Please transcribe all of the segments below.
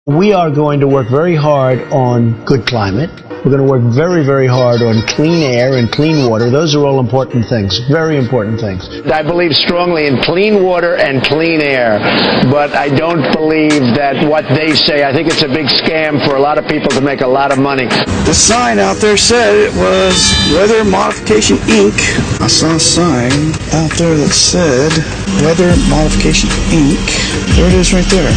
We are going to work very hard on good climate. We're going to work very, very hard on clean air and clean water. Those are all important things, very important things. I believe strongly in clean water and clean air, but I don't believe that what they say, I think it's a big scam for a lot of people to make a lot of money. The sign out there said it was Weather Modification Inc. I saw a sign out there that said Weather Modification Inc. There it is right there.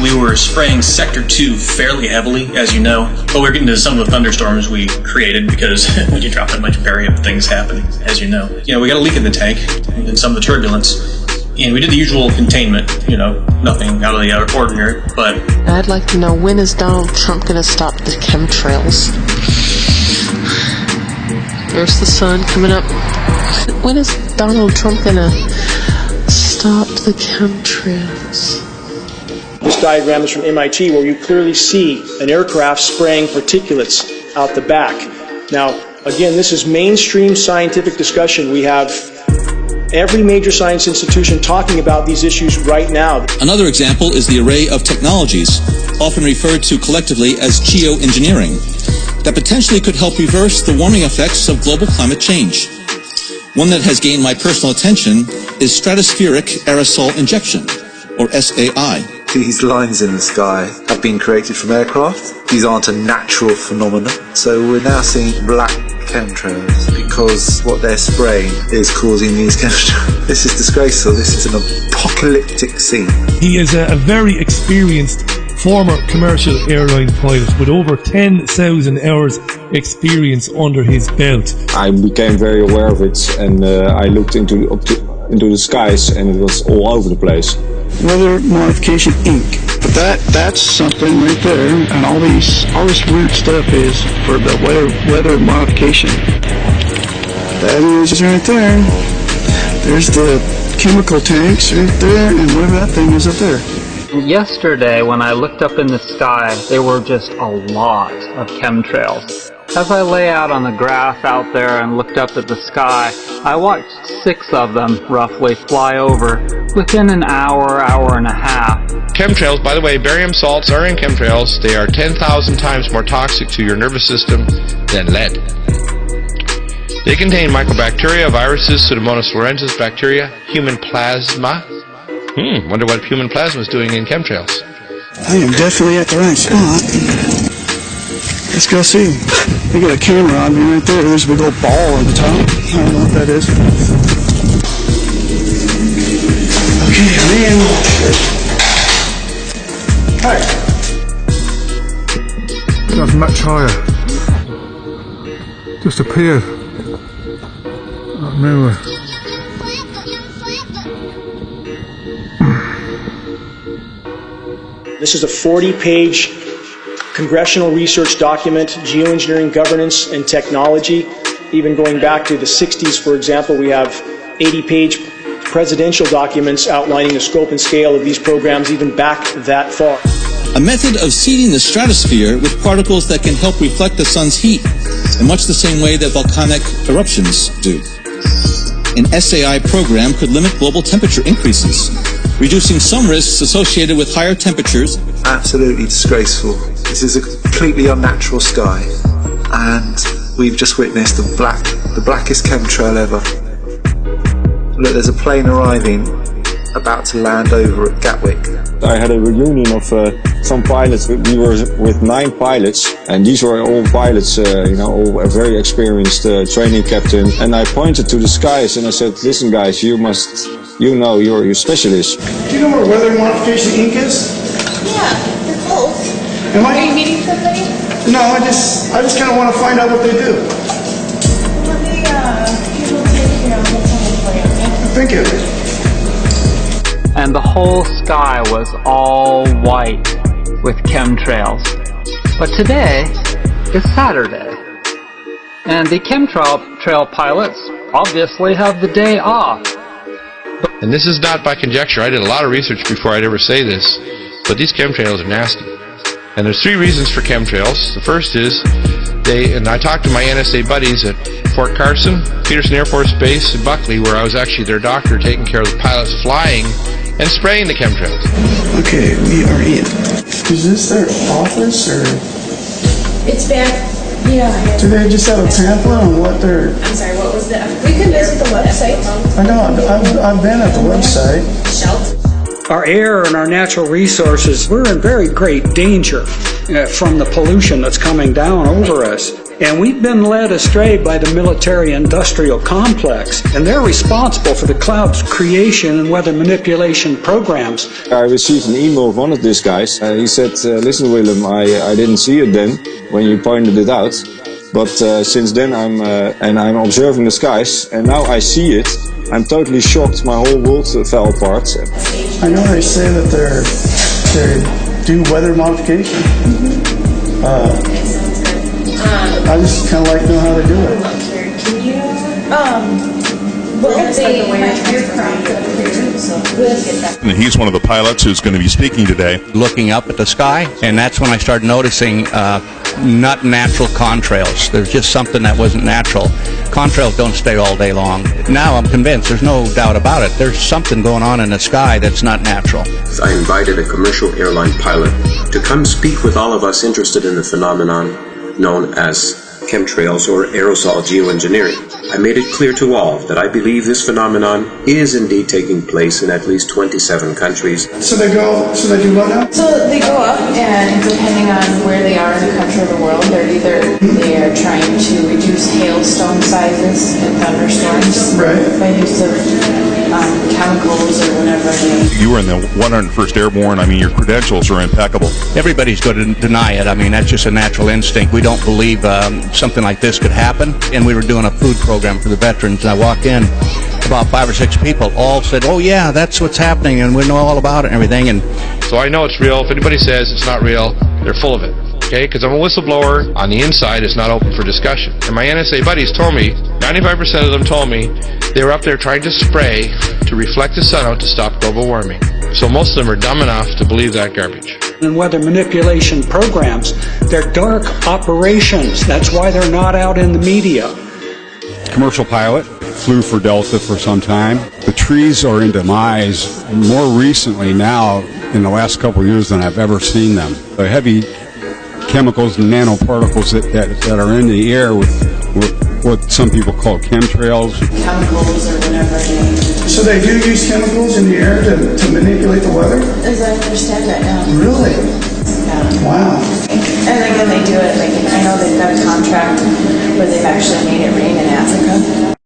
We were spraying Sector 2 fairly heavily, as you know, but we're getting to some of the thunderstorms we created because when you drop that much barium, things happen, as you know. We got a leak in the tank and some of the turbulence, and we did the usual containment, nothing out of the ordinary, but... I'd like to know, when is Donald Trump going to stop the chemtrails? There's the sun coming up. When is Donald Trump going to stop the chemtrails? This diagram is from MIT, where you clearly see an aircraft spraying particulates out the back. Now, again, this is mainstream scientific discussion. We have every major science institution talking about these issues right now. Another example is the array of technologies, often referred to collectively as geoengineering, that potentially could help reverse the warming effects of global climate change. One that has gained my personal attention is stratospheric aerosol injection, or SAI. These lines in the sky have been created from aircraft. These aren't a natural phenomenon. So we're now seeing black chemtrails because what they're spraying is causing these chemtrails. This is disgraceful. This is an apocalyptic scene. He is a very experienced former commercial airline pilot with over 10,000 hours experience under his belt. I became very aware of it, and I looked into the skies, and it was all over the place. Weather Modification Inc. But that's something right there, and all this weird stuff is for the weather modification. That is right there. There's the chemical tanks right there, and whatever that thing is up there. Yesterday, when I looked up in the sky, there were just a lot of chemtrails. As I lay out on the grass out there and looked up at the sky, I watched 6 of them, roughly, fly over within an hour and a half. Chemtrails, by the way, barium salts are in chemtrails. They are 10,000 times more toxic to your nervous system than lead. They contain mycobacteria, viruses, Pseudomonas florensis bacteria, human plasma. Wonder what human plasma is doing in chemtrails. I am definitely at the right spot. Let's go see. They got a camera on me right there. There's a big old ball on the top. I don't know what that is. Okay, man. Hi. That's much higher. Just appeared. Nowhere. This is a 40-page congressional research document, geoengineering governance and technology. Even going back to the 60s, for example, we have 80-page presidential documents outlining the scope and scale of these programs even back that far. A method of seeding the stratosphere with particles that can help reflect the sun's heat, in much the same way that volcanic eruptions do. An SAI program could limit global temperature increases, reducing some risks associated with higher temperatures. Absolutely disgraceful. This is a completely unnatural sky, and we've just witnessed the blackest chemtrail ever. Look, there's a plane arriving, about to land over at Gatwick. I had a reunion of some pilots. We were with 9 pilots, and these were all pilots, all very experienced training captain. And I pointed to the skies and I said, "Listen, guys, you're specialists." Do you know where Weather Modification Inc. is? Yeah, they're close. Are you meeting somebody? No, I just kind of want to find out what they do. Let me give them a picture and I'll tell for you. Thank you. And the whole sky was all white with chemtrails. But today is Saturday, and the chemtrail pilots obviously have the day off. And this is not by conjecture. I did a lot of research before I'd ever say this, but these chemtrails are nasty. And there's 3 reasons for chemtrails. The first is and I talked to my NSA buddies at Fort Carson, Peterson Air Force Base, and Buckley, where I was actually their doctor taking care of the pilots flying and spraying the chemtrails. Okay, we are in. Is this their office, or? It's back, yeah. Do they just have a pamphlet on what they're? I'm sorry, what was the? We can visit the website. I know, I've been at the website. Our air and our natural resources, we're in very great danger from the pollution that's coming down over us. And we've been led astray by the military-industrial complex, and they're responsible for the cloud's creation and weather manipulation programs. I received an email of one of these guys. He said, listen, Willem, I didn't see it then when you pointed it out, but since then I'm observing the skies, and now I see it. I'm totally shocked. My whole world fell apart. I know they say that they do weather modification. I just kind of like to know how to do it. Can you, well, they have aircraft up here, so we'll get that. And he's one of the pilots who's going to be speaking today. Looking up at the sky, and that's when I started noticing not natural contrails. There's just something that wasn't natural. Contrails don't stay all day long. Now I'm convinced, there's no doubt about it, there's something going on in the sky that's not natural. I invited a commercial airline pilot to come speak with all of us interested in the phenomenon known as chemtrails or aerosol geoengineering. I made it clear to all that I believe this phenomenon is indeed taking place in at least 27 countries. So they do what now? So they go up, and depending on where they are in the country or the world, they are trying to reduce hailstone sizes and thunderstorms by use of chemicals or whatever. You were in the 101st Airborne. I mean, your credentials are impeccable. Everybody's going to deny it. I mean, that's just a natural instinct. We don't believe something like this could happen. And we were doing a food program for the veterans, and I walked in, about 5 or 6 people all said, oh yeah, that's what's happening, and we know all about it and everything. And so I know it's real. If anybody says it's not real, they're full of it. Okay, because I'm a whistleblower. On the inside, it's not open for discussion. And my NSA buddies told me, 95% of them told me, they were up there trying to spray to reflect the sun out to stop global warming. So most of them are dumb enough to believe that garbage. And weather manipulation programs, they're dark operations. That's why they're not out in the media. Commercial pilot, flew for Delta for some time. The trees are in demise more recently now in the last couple of years than I've ever seen them. The heavy chemicals and nanoparticles that are in the air with what some people call chemtrails. Chemicals or whatever. So they do use chemicals in the air to manipulate the weather? As I understand it, yeah. Really? Yeah. Wow. And again, they do it, like, I know they've got a contract where they've actually made it rain in Africa.